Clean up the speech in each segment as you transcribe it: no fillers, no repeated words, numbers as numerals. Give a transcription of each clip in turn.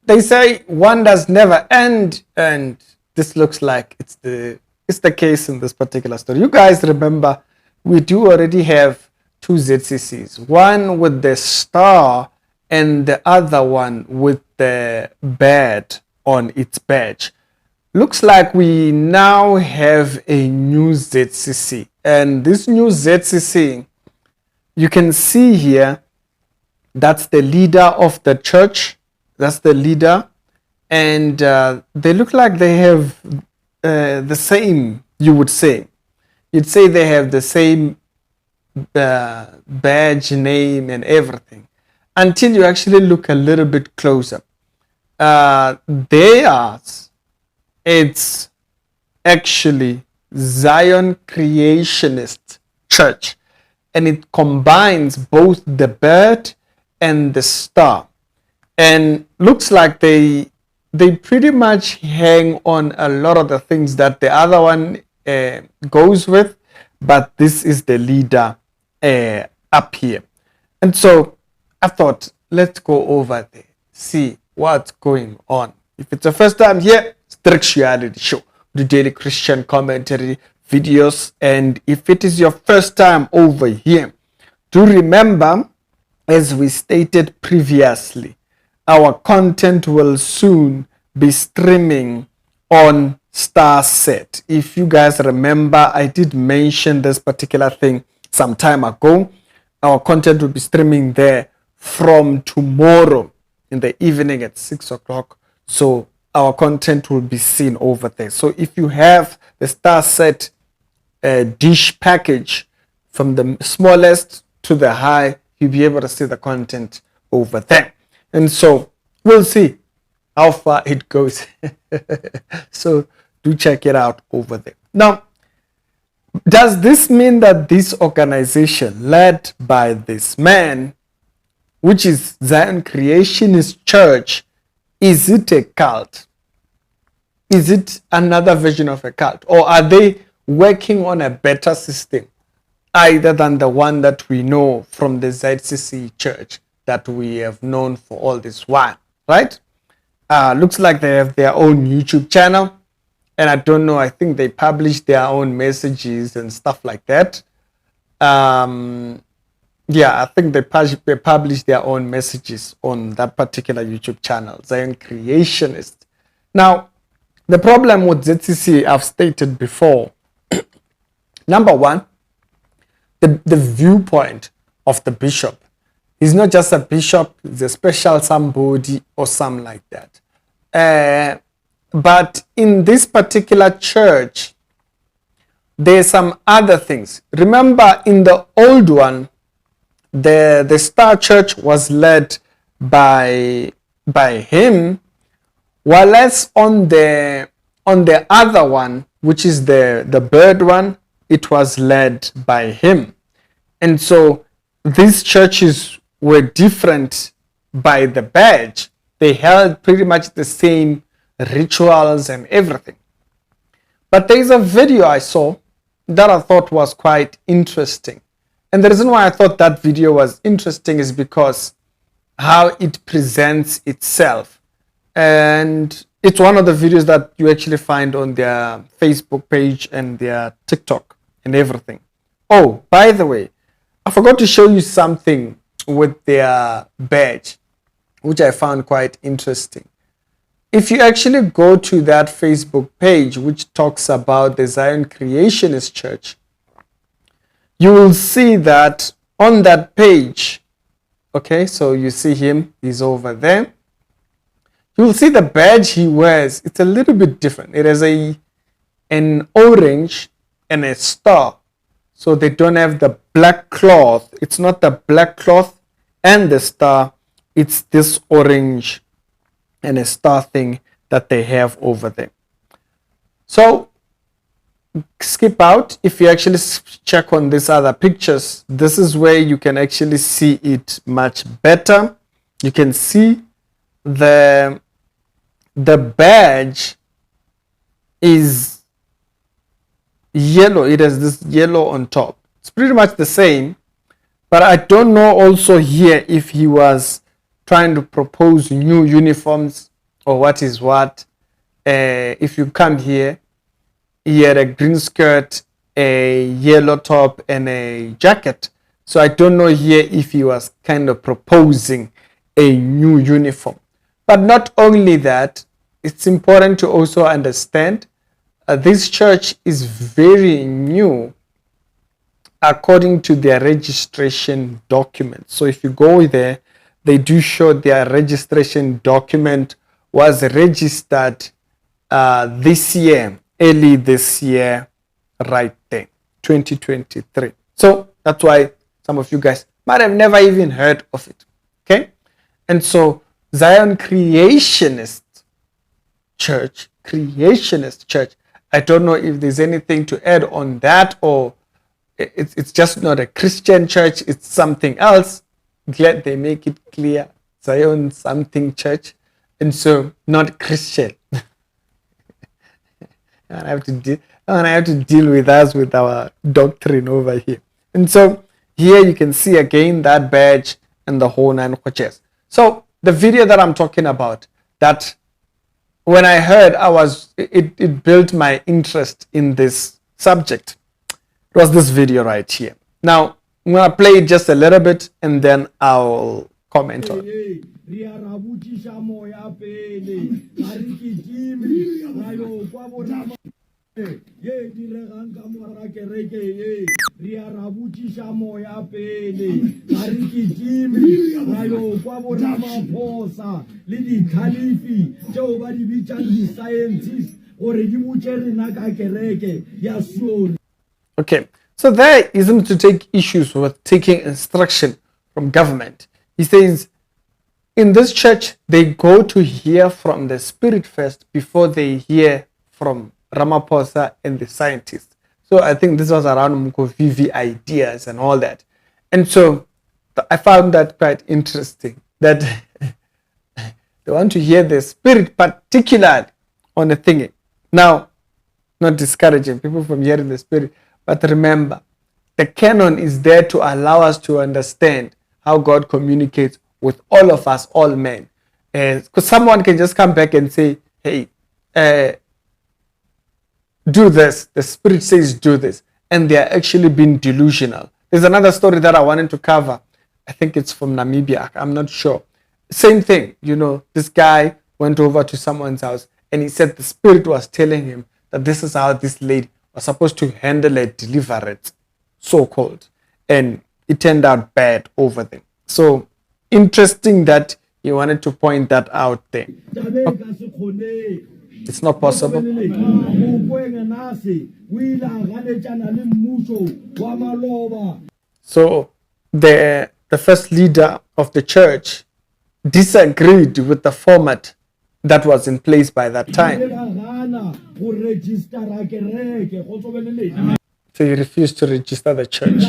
they say wonders never end, and this looks like it's the case in this particular story. You guys remember we do already have two ZCCs, one with the star and the other one with the bird on its badge. Looks like we now have a new ZCC, and this new ZCC, you can see here, that's the leader of the church. That's the leader, and they look like they have the same, you would say. You'd say they have the same badge, name, and everything, until you actually look a little bit closer. Theirs, it's actually Zion Creationist Church, and it combines both the bird and the star, and looks like they pretty much hang on a lot of the things that the other one goes with, but this is the leader up here. And so I thought, let's go over there, see what's going on. If it's the first time here, Strict Reality Show, the daily Christian commentary videos. And if it is your first time over here, do remember, as we stated previously, our content will soon be streaming on StarSet. If you guys remember, I did mention this particular thing some time ago. Our content will be streaming there from tomorrow in the evening at 6 o'clock. So our content will be seen over there. So if you have the StarSet dish package, from the smallest to the high, you'll be able to see the content over there. And so we'll see how far it goes. So do check it out over there. Now, does this mean that this organization led by this man, which is Zion Creationist Church, is it a cult? Is it another version of a cult? Or are they working on a better system other than the one that we know from the ZCC Church that we have known for all this while, right? Looks like they have their own YouTube channel, and I don't know, I think they publish their own messages and stuff like that. Yeah, I think they publish their own messages on that particular YouTube channel, Zion Creationist. Now, the problem with ZCC, I've stated before, number one, the viewpoint of the bishop. He's not just a bishop, he's a special somebody or something like that. But in this particular church, there's some other things. Remember, in the old one, the Star Church was led by him, whereas on the other one, which is the bird one, it was led by him. And so these churches were different by the badge. They held pretty much the same rituals and everything. But there's a video I saw that I thought was quite interesting. And the reason why I thought that video was interesting is because how it presents itself. And it's one of the videos that you actually find on their Facebook page and their TikTok and everything. Oh, by the way, I forgot to show you something with their badge, which I found quite interesting. If you actually go to that Facebook page, which talks about the Zion Creationist Church, you will see that on that page, okay, so you see him, he's over there. You will see the badge he wears, it's a little bit different. It has an orange and a star. So they don't have the black cloth. It's not the black cloth and the star. It's this orange and a star thing that they have over there. So skip out. If you actually check on these other pictures, this is where you can actually see it much better. You can see the badge is yellow. It has this yellow on top. It's pretty much the same, but I don't know also here if he was trying to propose new uniforms or what is what. If you come here, he had a green skirt, a yellow top, and a jacket. So I don't know here if he was kind of proposing a new uniform. But not only that, it's important to also understand this church is very new according to their registration document. So if you go there, they do show their registration document was registered this year, early this year, right there, 2023. So that's why some of you guys might have never even heard of it. Okay? And so Zion Creationist Church, I don't know if there's anything to add on that, or it's just not a Christian church, it's something else. Glad they make it clear. Zion something church, and so not Christian. And I have to deal with us with our doctrine over here. And so here you can see again that badge and the whole nine quarters. So the video that I'm talking about, that when I heard, it built my interest in this subject. It was this video right here. Now I'm gonna play it just a little bit and then I'll comment on it. Okay, so there isn't to take issues with taking instruction from government. He says, in this church, they go to hear from the Spirit first before they hear from Ramaphosa and the scientists. So I think this was around Mukovivi ideas and all that. And so I found that quite interesting, that they want to hear the Spirit particularly on the thingy. Now, not discouraging people from hearing the Spirit, but remember, the canon is there to allow us to understand how God communicates with all of us, all men. Because someone can just come back and say, hey, do this. The Spirit says do this. And they are actually being delusional. There's another story that I wanted to cover. I think it's from Namibia. I'm not sure. Same thing. You know, this guy went over to someone's house and he said the Spirit was telling him that this is how this lady was supposed to handle a deliverance, so-called. And it turned out bad over them. So interesting that he wanted to point that out there. Okay. It's not possible. So the first leader of the church disagreed with the format that was in place by that time. So he refused to register the church.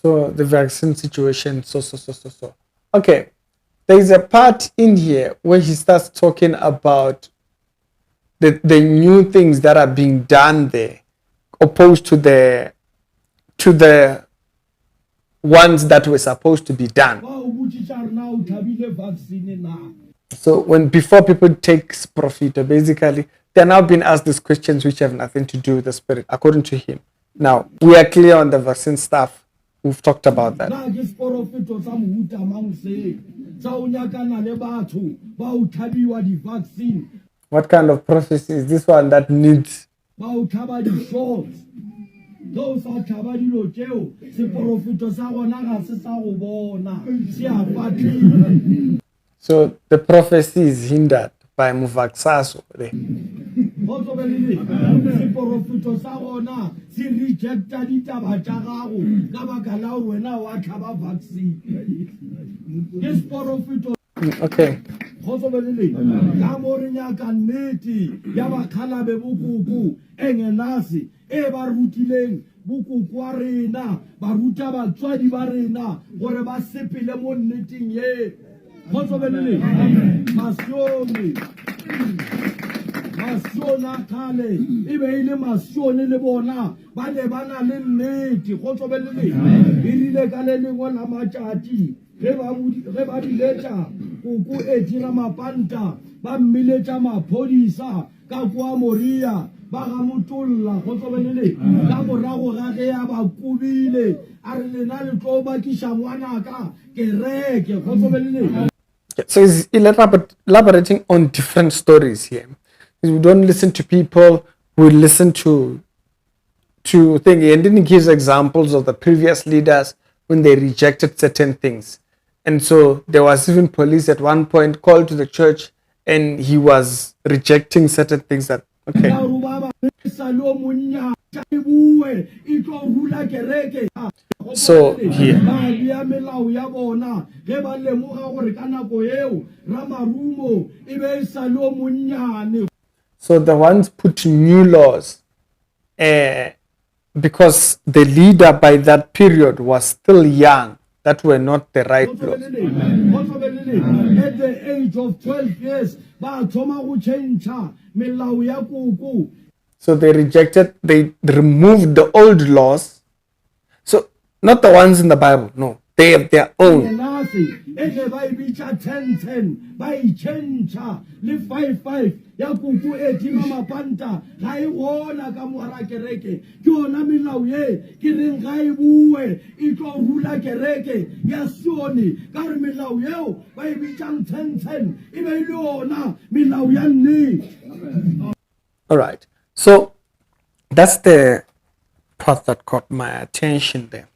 So the vaccine situation, so. Okay, there is a part in here where he starts talking about the new things that are being done there, opposed to the ones that were supposed to be done. So before people take profit, basically they're now being asked these questions which have nothing to do with the Spirit, according to him. Now we are clear on the vaccine stuff. We've talked about that. What kind of prophecy is this one that needs? So the prophecy is hindered by Muvaksaso. Okay. Masiona kale ibe ile masione le bona ba ne bana le nnete go tsobelele irile ka le lengwe la matšatši ge ba diletša kuku e dira mapanta ba mmiletša maphodisa ka kwa moria ba ga motolla go tsobelele ka morago ga ge ya ba kubile a re lena le tlo bakiša ngwanaka kereke go tsobelele. So he's elaborating on different stories here. We don't listen to people, we listen to things. And then he gives examples of the previous leaders when they rejected certain things. And so there was even police at one point called to the church and he was rejecting certain things that, okay. So here. So the ones put new laws because the leader by that period was still young. That were not the right laws. At the age of 12 years, so they removed the old laws. So not the ones in the Bible, no. They have their own. All right. So that's the part that caught my attention there.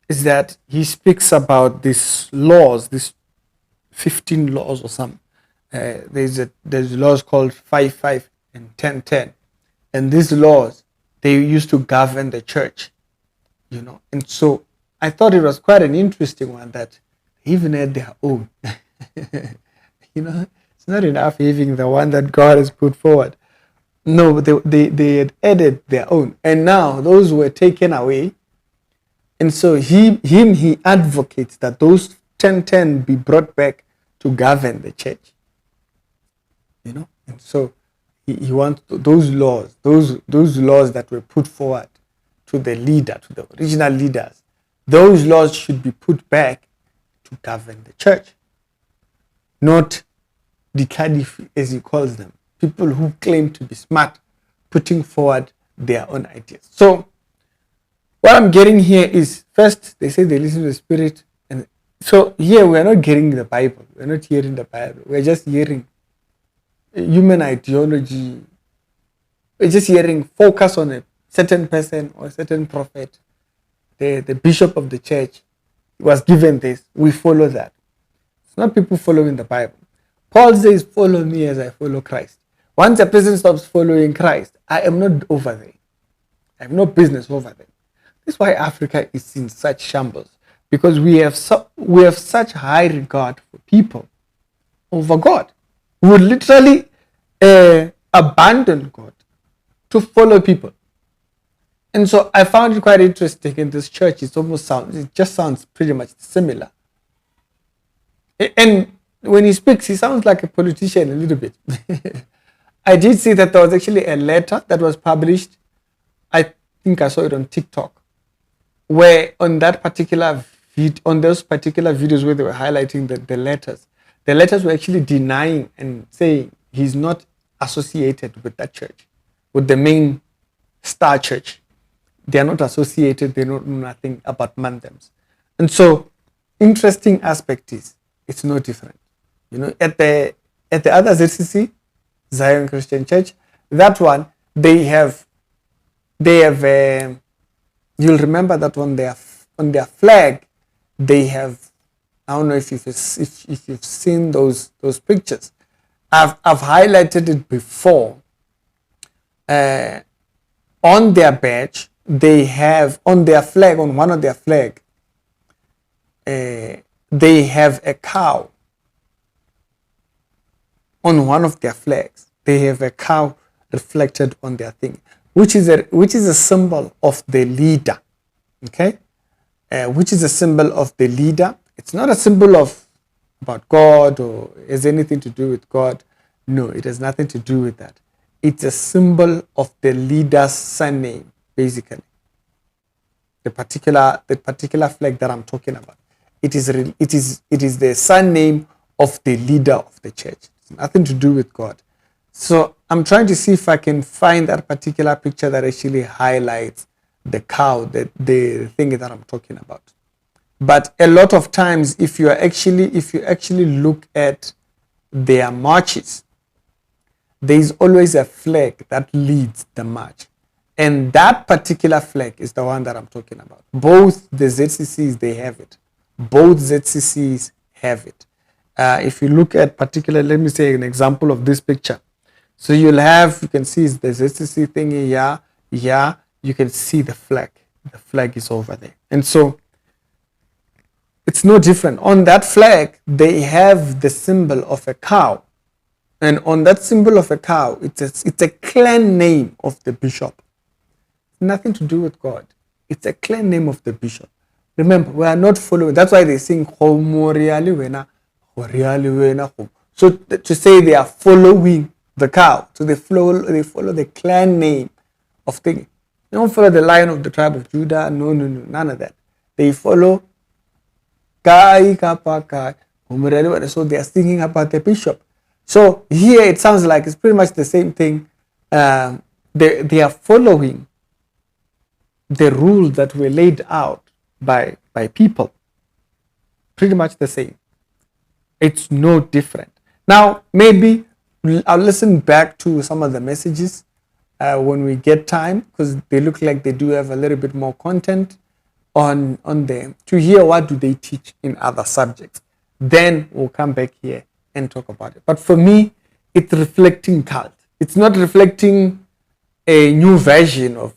Is that he speaks about these laws, these 15 laws or something. There's laws called 5:5 and 10:10, and these laws they used to govern the church, And so I thought it was quite an interesting one that they even had their own. It's not enough having the one that God has put forward. No, they had added their own, and now those were taken away. And so he advocates that those 10:10 be brought back to govern the church. And so he wants those laws that were put forward to the leader, to the original leaders. Those laws should be put back to govern the church. Not the Kadif, as he calls them, people who claim to be smart, putting forward their own ideas. So what I'm getting here is, first, they say they listen to the Spirit. And so here we're not getting the Bible. We're not hearing the Bible. We're just hearing human ideology. We're just hearing focus on a certain person or a certain prophet. The bishop of the church was given this. We follow that. It's not people following the Bible. Paul says, follow me as I follow Christ. Once a person stops following Christ, I am not over there. I have no business over there. That's why Africa is in such shambles, because we have such high regard for people over God. We would literally abandon God to follow people. And so I found it quite interesting in this church. It just sounds pretty much similar. And when he speaks, he sounds like a politician a little bit. I did see that there was actually a letter that was published. I think I saw it on TikTok, where on those particular videos where they were highlighting the letters were actually denying and saying he's not associated with that church, with the main star church. They are not associated. They know nothing about Mandems. And so, interesting aspect is it's no different. At the other ZCC, Zion Creationist Church, that one they have. You'll remember that on their flag, they have. I don't know if you've seen those pictures. I've highlighted it before. On their badge, they have on their flag, on one of their flag, they have a cow. On one of their flags, they have a cow reflected on their thing, which is a symbol of the leader. Okay, which is a symbol of the leader. It's not a symbol of about God or has anything to do with God. No, it has nothing to do with that. It's a symbol of the leader's surname, basically. The particular flag that I'm talking about. It is the surname of the leader of the church. It's nothing to do with God. So I'm trying to see if I can find that particular picture that actually highlights the cow, the thing that I'm talking about. But a lot of times, if you actually look at their marches, there is always a flag that leads the march. And that particular flag is the one that I'm talking about. Both the ZCCs, they have it. Both ZCCs have it. If you look at particularly, let me say an example of this picture. So you can see the ZCC thing here. Yeah, you can see the flag. The flag is over there. And so it's no different. On that flag, they have the symbol of a cow. And on that symbol of a cow, it's a clan name of the bishop. Nothing to do with God. It's a clan name of the bishop. Remember, we are not following. That's why they sing Wena. So to say they are following the cow. So they follow the clan name of thing. They don't follow the Lion of the tribe of Judah. No, none of that. They follow Kai Kapaka. So they are singing about the bishop. So here it sounds like it's pretty much the same thing. They are following the rules that were laid out by people. Pretty much the same. It's no different. Now, maybe I'll listen back to some of the messages when we get time, because they look like they do have a little bit more content on them to hear what do they teach in other subjects. Then we'll come back here and talk about it. But for me, it's reflecting cult. It's not reflecting a new version of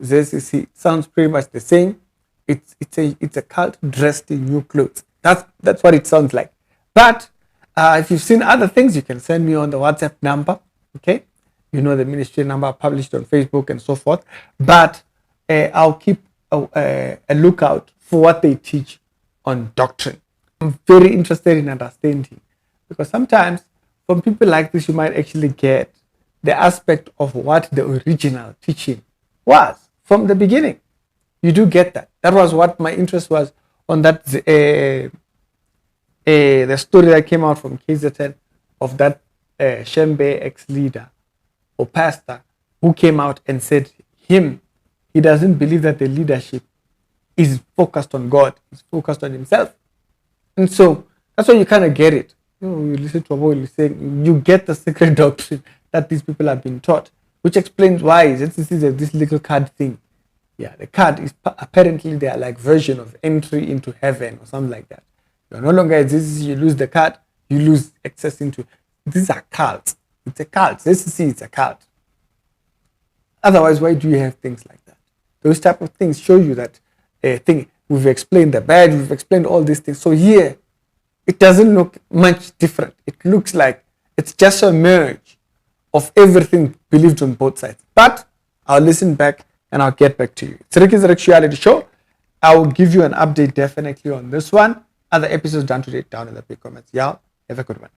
ZCC. It sounds pretty much the same. It's a cult dressed in new clothes. That's what it sounds like. But if you've seen other things, you can send me on the WhatsApp number. Okay, you know the ministry number published on Facebook and so forth. But I'll keep a lookout for what they teach on doctrine. I'm very interested in understanding, because sometimes from people like this, you might actually get the aspect of what the original teaching was from the beginning. You do get that. That was what my interest was on that the story that came out from KZN of that Shembe ex-leader or pastor who came out and said he doesn't believe that the leadership is focused on God, he's focused on himself. And so that's why you kind of get it. You listen to what he's saying, you get the secret doctrine that these people have been taught, which explains why this is this little card thing. Yeah, the card is apparently they are like version of entry into heaven or something like that. You're no longer you lose the card, you lose access into. These are cults. It's a cult. ZCC is a cult. Otherwise, why do you have things like that? Those type of things show you that thing. We've explained the bad, we've explained all these things. So here, it doesn't look much different. It looks like it's just a merge of everything believed on both sides. But I'll listen back and I'll get back to you. It's Ricky's Actuality Show. I will give you an update definitely on this one. Other episodes done today down in the big comments. Yeah, have a good one.